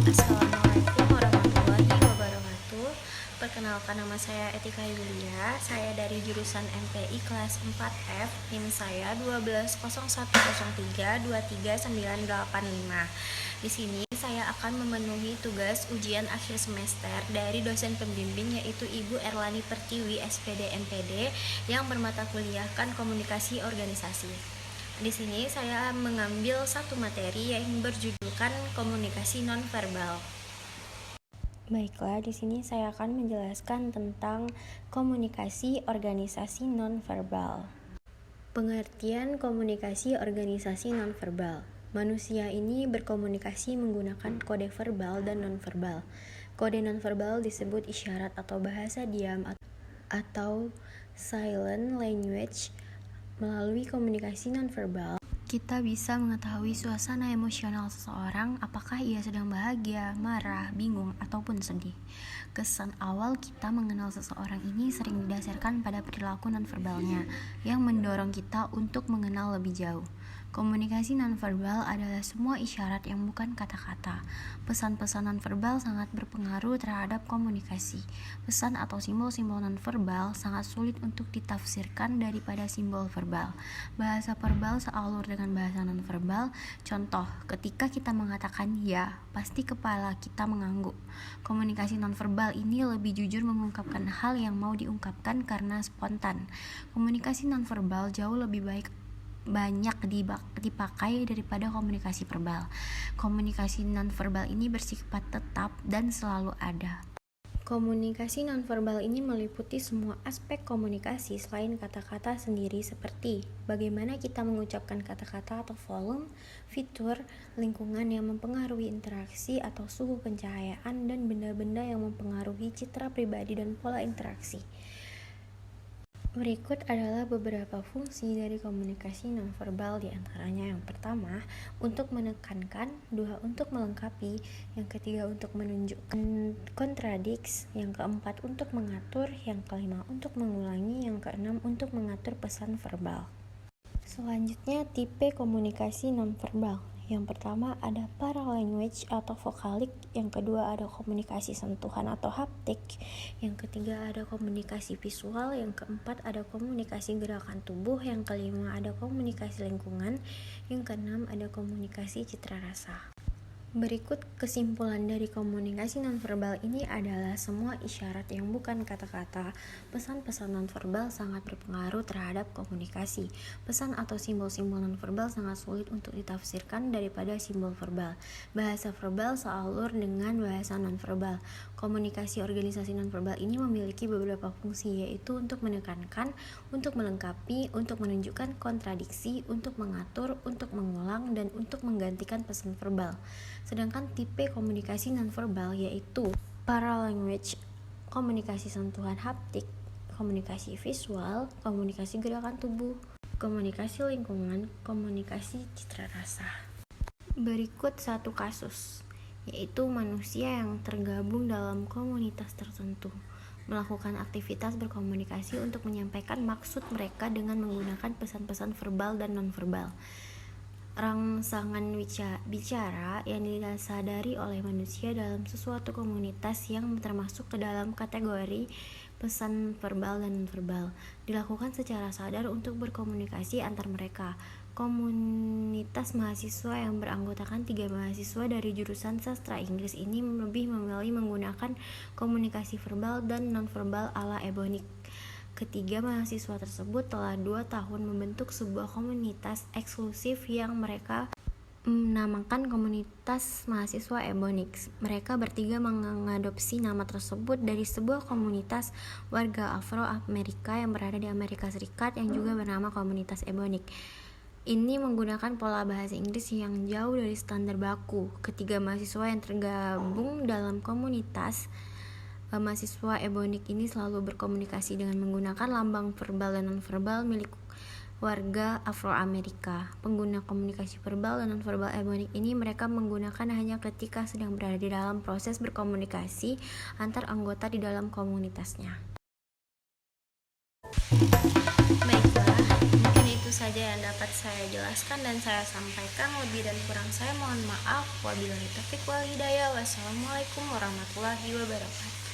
Assalamualaikum warahmatullahi wabarakatuh. Perkenalkan, nama saya Etika Yulia. Saya dari jurusan MPI kelas 4F. NIM saya 120103239985. Di sini saya akan memenuhi tugas ujian akhir semester dari dosen pembimbing yaitu Ibu Erlani Pertiwi, SPD MPD, yang bermata kuliahkan komunikasi organisasi. Di sini saya mengambil satu materi yang berjudulkan komunikasi nonverbal. Baiklah, di sini saya akan menjelaskan tentang komunikasi organisasi nonverbal. Pengertian komunikasi organisasi nonverbal. Manusia ini berkomunikasi menggunakan kode verbal dan nonverbal. Kode nonverbal disebut isyarat atau bahasa diam atau silent language. Melalui komunikasi nonverbal, kita bisa mengetahui suasana emosional seseorang, apakah ia sedang bahagia, marah, bingung, ataupun sedih. Kesan awal kita mengenal seseorang ini sering didasarkan pada perilaku nonverbalnya, yang mendorong kita untuk mengenal lebih jauh. Komunikasi nonverbal adalah semua isyarat yang bukan kata-kata. Pesan-pesan nonverbal sangat berpengaruh terhadap komunikasi. Pesan atau simbol-simbol nonverbal sangat sulit untuk ditafsirkan daripada simbol verbal. Bahasa verbal sealur dengan bahasa nonverbal. Contoh, ketika kita mengatakan ya, pasti kepala kita mengangguk. Komunikasi nonverbal ini lebih jujur mengungkapkan hal yang mau diungkapkan karena spontan. Komunikasi nonverbal jauh lebih banyak dipakai daripada komunikasi verbal. Komunikasi nonverbal ini bersifat tetap dan selalu ada. Komunikasi nonverbal ini meliputi semua aspek komunikasi selain kata-kata sendiri, seperti bagaimana kita mengucapkan kata-kata atau volume, fitur, lingkungan yang mempengaruhi interaksi atau suhu pencahayaan, dan benda-benda yang mempengaruhi citra pribadi dan pola interaksi. Berikut adalah beberapa fungsi dari komunikasi nonverbal, di antaranya yang pertama, untuk menekankan, dua, untuk melengkapi, yang ketiga, untuk menunjukkan kontradiksi, yang keempat, untuk mengatur, yang kelima, untuk mengulangi, yang keenam, untuk mengatur pesan verbal. Selanjutnya, tipe komunikasi nonverbal. Yang pertama ada paralanguage atau vokalik, yang kedua ada komunikasi sentuhan atau haptik, yang ketiga ada komunikasi visual, yang keempat ada komunikasi gerakan tubuh, yang kelima ada komunikasi lingkungan, yang keenam ada komunikasi citra rasa. Berikut kesimpulan dari komunikasi nonverbal ini adalah semua isyarat yang bukan kata-kata. Pesan-pesan nonverbal sangat berpengaruh terhadap komunikasi. Pesan atau simbol-simbol nonverbal sangat sulit untuk ditafsirkan daripada simbol verbal. Bahasa verbal sealur dengan bahasa nonverbal. Komunikasi organisasi nonverbal ini memiliki beberapa fungsi, yaitu untuk menekankan, untuk melengkapi, untuk menunjukkan kontradiksi, untuk mengatur, untuk mengulang, dan untuk menggantikan pesan verbal. Sedangkan tipe komunikasi nonverbal yaitu paralanguage, komunikasi sentuhan haptik, komunikasi visual, komunikasi gerakan tubuh, komunikasi lingkungan, komunikasi citra rasa. Berikut satu kasus, yaitu manusia yang tergabung dalam komunitas tertentu melakukan aktivitas berkomunikasi untuk menyampaikan maksud mereka dengan menggunakan pesan-pesan verbal dan nonverbal. Rangsangan bicara yang disadari oleh manusia dalam sesuatu komunitas yang termasuk ke dalam kategori pesan verbal dan nonverbal dilakukan secara sadar untuk berkomunikasi antar mereka. Komunitas mahasiswa yang beranggotakan 3 mahasiswa dari jurusan sastra Inggris ini lebih memilih menggunakan komunikasi verbal dan nonverbal ala Ebonics. Ketiga mahasiswa tersebut telah 2 tahun membentuk sebuah komunitas eksklusif yang mereka menamakan komunitas mahasiswa Ebonics. Mereka bertiga mengadopsi nama tersebut dari sebuah komunitas warga Afro-Amerika yang berada di Amerika Serikat yang juga bernama komunitas Ebonics. Ini menggunakan pola bahasa Inggris yang jauh dari standar baku. Ketiga mahasiswa yang tergabung dalam komunitas mahasiswa Ebonics ini selalu berkomunikasi dengan menggunakan lambang verbal dan nonverbal milik warga Afro-Amerika. Pengguna komunikasi verbal dan nonverbal Ebonics ini mereka menggunakan hanya ketika sedang berada di dalam proses berkomunikasi antar anggota di dalam komunitasnya. Baiklah, mungkin itu saja yang dapat saya jelaskan dan saya sampaikan. Lebih dan kurang saya mohon maaf. Wabillahi taufiq wal hidayah. Wassalamualaikum warahmatullahi wabarakatuh.